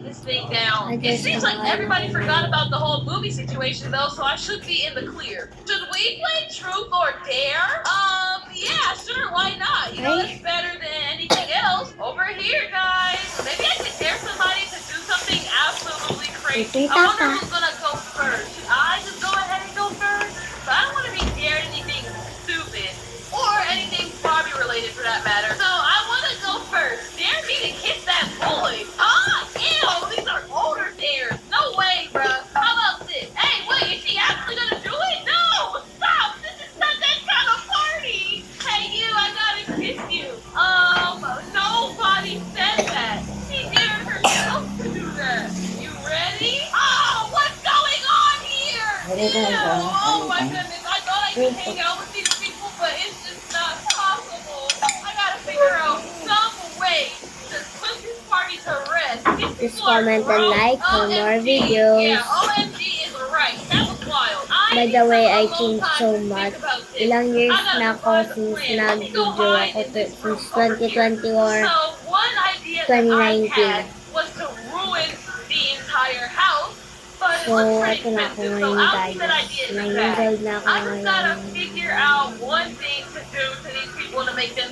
this thing down. I It just seems like wanna everybody know. forgot about the whole movie situation though, so I should be in the clear. Should we play Truth or Dare? Yeah, sure, why not? You know, Ay, it's better than anything else. Over here, guys. Maybe I could dare somebody to do something absolutely crazy. I Pipita wonder pa. who's gonna go first. Should I just go ahead and go first? But I don't want to be dared anything stupid or anything Barbie related for that matter. So I want to go first. Dare me to kiss that boy. Ah, ew, these are older dares. No way, bruh. How about this? Hey, wait, is she actually gonna do it? No, stop. This is not that kind of party. Hey, you, I gotta kiss you. Nobody said that. She dared herself to do that. You ready? Oh, what's going on here? Ew, oh my goodness. I thought I could hang out with these people, but it's just not possible. I gotta figure out some way to put this party to rest. These Just people are comment and gross. like for more OMG. videos. Yeah, OMG is right. That was wild. By the way, I changed so much. Ilang years I na gotta ako devise a since plan. Let me go nag-video hide ako in this room since over here. 2020 or So one idea that I 2019. had was to ruin the entire house, but it So, looks pretty ito na ako expensive. So ngayon I'll guys. keep that idea in the 9 years bag. old na ako I just gotta ngayon. figure out one thing to do to these people to make them